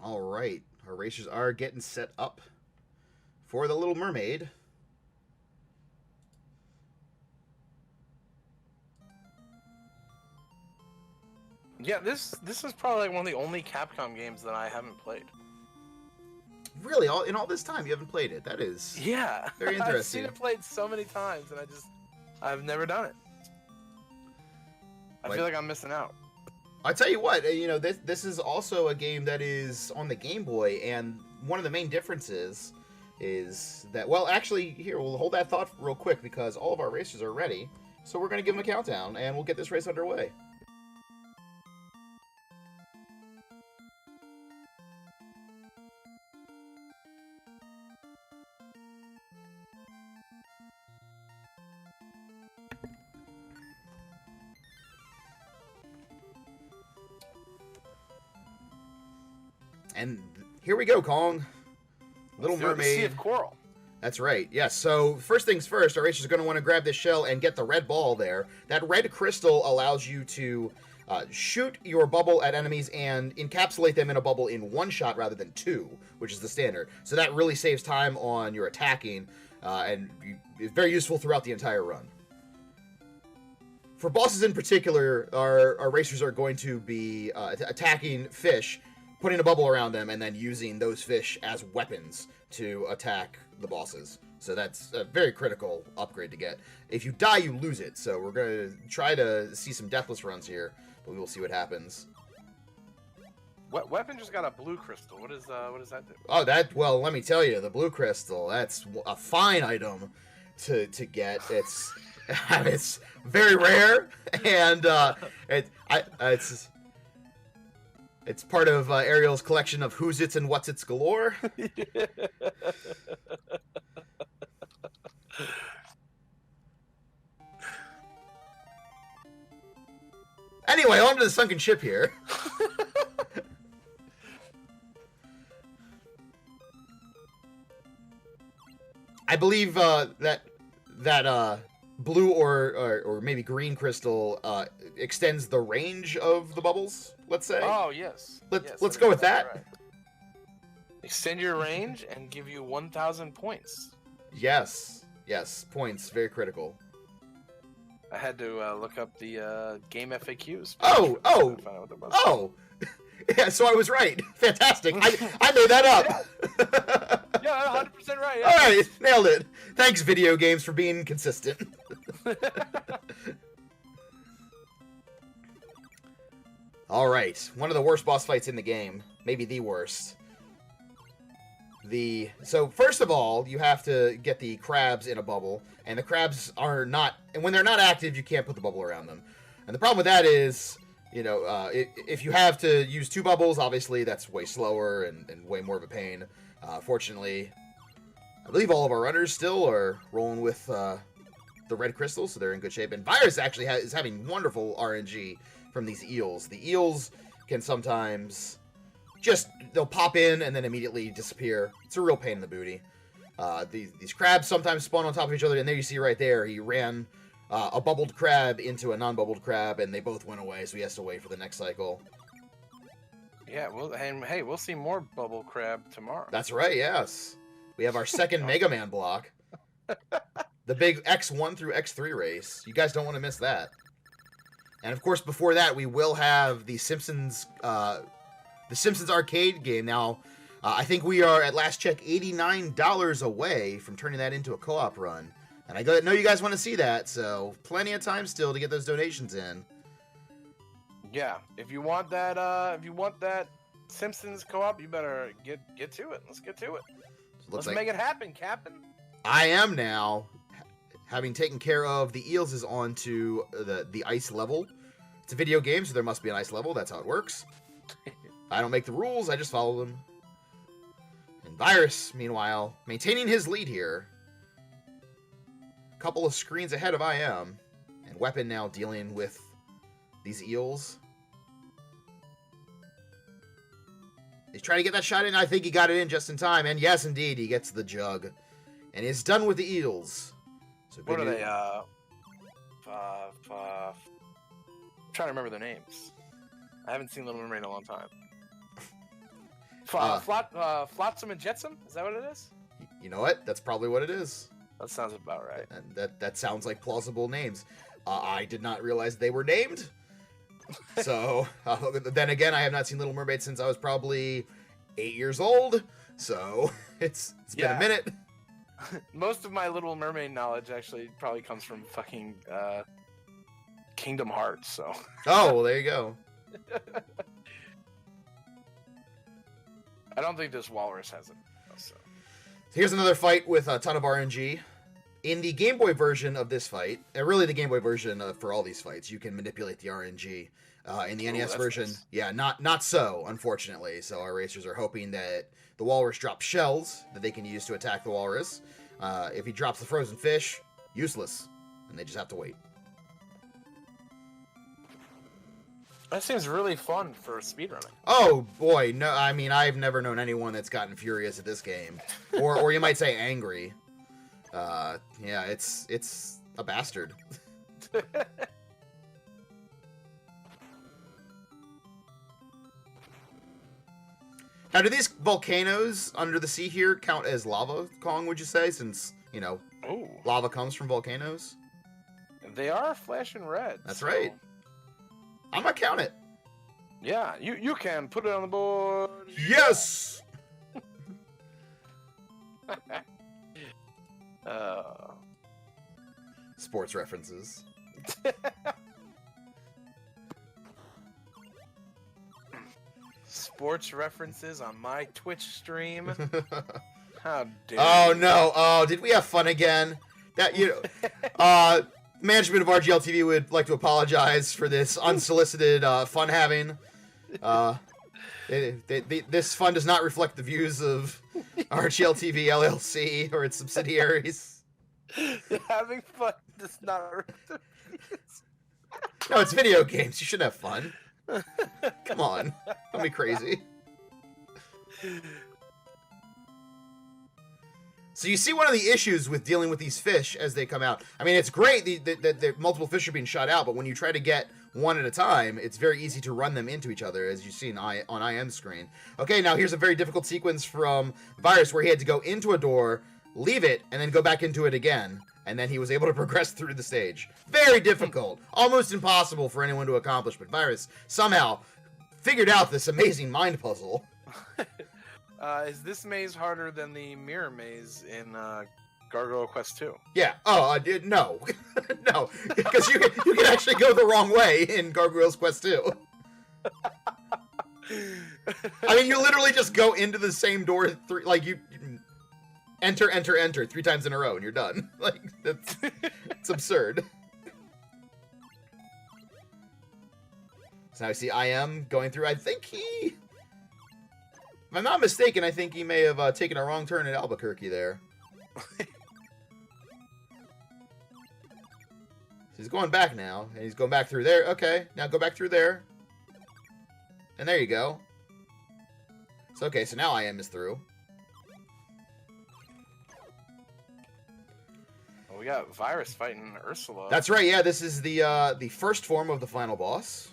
All right, our racers are getting set up for the Little Mermaid. Yeah, this is probably like one of the only Capcom games that I haven't played. Really, in all this time, you haven't played it? That is very interesting. I've seen it played so many times, and I've never done it. I feel like I'm missing out. I tell you what, this is also a game that is on the Game Boy, and one of the main differences is that, well, actually, here, we'll hold that thought real quick, because all of our racers are ready, so we're going to give them a countdown, and we'll get this race underway. And here we go, Kong. Little Mermaid. Sea of Coral. That's right. Yes. So first things first, our racers are going to want to grab this shell and get the red ball there. That red crystal allows you to shoot your bubble at enemies and encapsulate them in a bubble in one shot rather than two, which is the standard. So that really saves time on your attacking, and is very useful throughout the entire run. For bosses in particular, our racers are going to be attacking fish, putting a bubble around them, and then using those fish as weapons to attack the bosses. So that's a very critical upgrade to get. If you die, you lose it. So we're going to try to see some deathless runs here, but we will see what happens. Weapon just got a blue crystal. What does that do? Oh, well, let me tell you, the blue crystal, that's a fine item to get. It's very rare, and it's part of Ariel's collection of Who's It's and What's It's galore. Anyway, on to the sunken ship here. I believe that blue or maybe green crystal extends the range of the bubbles, let's say. Oh, yes. Let's go with that. Right. Extend your range and give you 1,000 points. Yes, points, very critical. I had to look up the game FAQs. Oh! Yeah, so I was right. Fantastic. I made that up. Yeah, 100% right. Yeah. All right, nailed it. Thanks, video games, for being consistent. All right, one of the worst boss fights in the game, maybe the worst. So first of all, you have to get the crabs in a bubble, and the crabs are not, and when they're not active, you can't put the bubble around them. And the problem with that is, if you have to use two bubbles, obviously that's way slower and way more of a pain. Fortunately, I believe all of our runners still are rolling with the red crystals, so they're in good shape. And Virus actually is having wonderful RNG from these eels. The eels can sometimes they'll pop in and then immediately disappear. It's a real pain in the booty. These crabs sometimes spawn on top of each other, and there you see right there, he ran a bubbled crab into a non-bubbled crab, and they both went away, so he has to wait for the next cycle. Yeah, well, and hey, we'll see more bubble crab tomorrow. That's right, yes. We have our second Mega Man block. The big X1 through X3 race. You guys don't want to miss that. And of course, before that, we will have the Simpsons arcade game. Now, I think we are, at last check, $89 away from turning that into a co-op run. And I know you guys want to see that, so plenty of time still to get those donations in. Yeah, if you want that Simpsons co-op, you better get to it. Let's get to it. Let's make it happen, Captain. I am now, having taken care of the eels, is on to the ice level. It's a video game, so there must be an ice level. That's how it works. I don't make the rules, I just follow them. And Virus, meanwhile, maintaining his lead here. A couple of screens ahead of I am. And Wepen now dealing with these eels. He's trying to get that shot in. I think he got it in just in time. And yes, indeed, he gets the jug. And he's done with the eels. So what are they? I'm trying to remember their names. I haven't seen Little Mermaid in a long time. Flotsam and Jetsam? Is that what it is? You know what? That's probably what it is. That sounds about right. And that sounds like plausible names. I did not realize they were named. So, then again, I have not seen Little Mermaid since I was probably 8 years old. So, it's been a minute. Most of my Little Mermaid knowledge actually probably comes from fucking Kingdom Hearts, so. Oh, well, there you go. I don't think this walrus has it. So. Here's another fight with a ton of RNG. In the Game Boy version of this fight, and really the Game Boy version for all these fights, you can manipulate the RNG. In the NES version, nice. Yeah, not so, unfortunately. So our racers are hoping that the walrus drops shells that they can use to attack the walrus. If he drops the frozen fish, useless. And they just have to wait. That seems really fun for speedrunning. Oh, boy. No, I mean, I've never known anyone that's gotten furious at this game. Or you might say angry. Yeah, it's a bastard. Now, do these volcanoes under the sea here count as lava, Kong, would you say? Since, you know, lava comes from volcanoes? They are flashing red. That's right. I'm gonna count it. Yeah, you can put it on the board. Yes! Sports references. Sports references on my Twitch stream. How dare Oh you. No! Oh, did we have fun again? That management of RGL TV would like to apologize for this unsolicited fun having. This fun does not reflect the views of RGL TV LLC or its subsidiaries. Having fun does not reflect the views. No, it's video games. You should have fun. Come on. Don't be crazy. So you see one of the issues with dealing with these fish as they come out. I mean, it's great that multiple fish are being shot out, but when you try to get one at a time, it's very easy to run them into each other, as you see on IM's screen. Okay, now here's a very difficult sequence from Virus where he had to go into a door, leave it, and then go back into it again. And then he was able to progress through the stage. Very difficult. Almost impossible for anyone to accomplish, but Virus somehow figured out this amazing mind puzzle. Is this maze harder than the mirror maze in Gargoyle Quest 2? Yeah. Oh, no. No. Because you can actually go the wrong way in Gargoyle's Quest 2. I mean, you literally just go into the same door, you enter 3 times in a row, and you're done. Like, it's absurd. So now I see IM going through. I think if I'm not mistaken, I think he may have taken a wrong turn at Albuquerque there. He's going back now, and he's going back through there. Okay, now go back through there. And there you go. So, okay, so now IM is through. Well, we got Virus fighting Ursula. That's right, yeah, this is the first form of the final boss.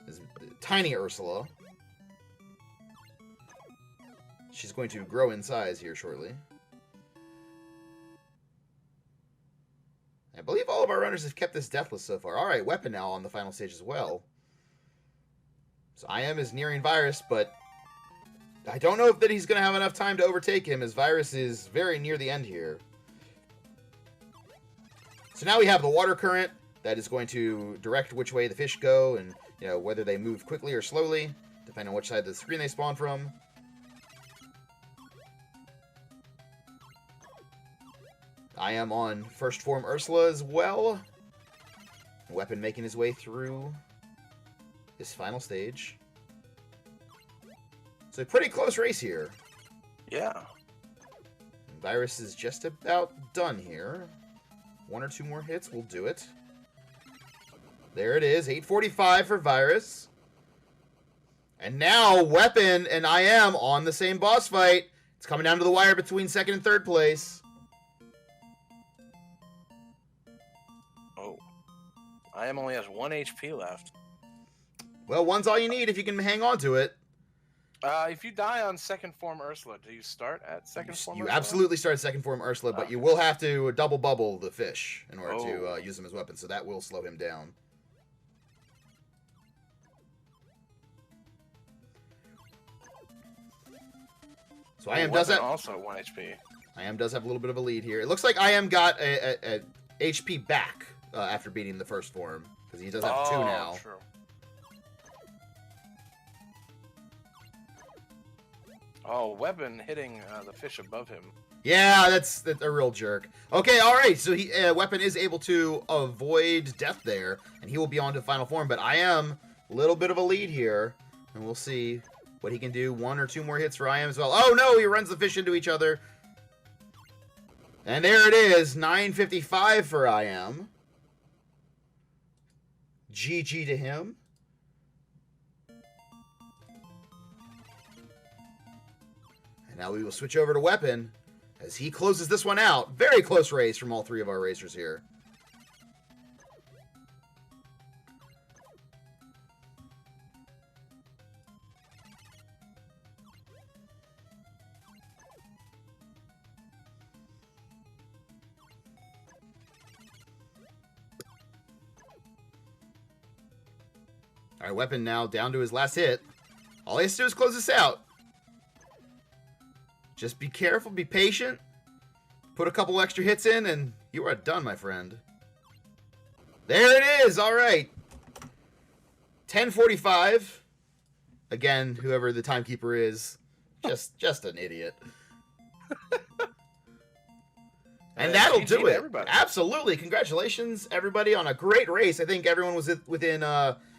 This is tiny Ursula. She's going to grow in size here shortly. I believe all of our runners have kept this deathless so far. Alright, wepen now on the final stage as well. So IM is nearing Virus, but I don't know if that he's going to have enough time to overtake him, as Virus is very near the end here. So now we have the water current that is going to direct which way the fish go, and whether they move quickly or slowly, depending on which side of the screen they spawn from. I am on first form Ursula as well. Wepen making his way through this final stage. So a pretty close race here. Yeah. Virus is just about done here. 1 or 2 more hits will do it. There it is, 8:45 for Virus. And now Wepen and IM on the same boss fight. It's coming down to the wire between 2nd and 3rd place. IM only has 1 HP left. Well, 1's all you need if you can hang on to it. If you die on second form Ursula, do you start at second form You Ursula? absolutely start at second form Ursula, but you will have to double bubble the fish in order to use them as weapons, so that will slow him down. So I am does have also 1 HP. I am does have a little bit of a lead here. It looks like I am got a HP back after beating the first form, because he does have 2 now. True. Oh, weapon hitting the fish above him. Yeah, that's a real jerk. Okay, all right. So weapon is able to avoid death there, and he will be on to final form. But I am a little bit of a lead here, and we'll see what he can do. 1 or 2 more hits for I am as well. Oh no, he runs the fish into each other. And there it is, 955 for I am. GG to him. Now we will switch over to Weapon as he closes this one out. Very close race from all 3 of our racers here. All right, Weapon now down to his last hit. All he has to do is close this out. Just be careful, be patient, put a couple extra hits in, and you are done, my friend. There it is! All right. 10:45. Again, whoever the timekeeper is, just an idiot. And that'll do it. Everybody. Absolutely. Congratulations, everybody, on a great race. I think everyone was within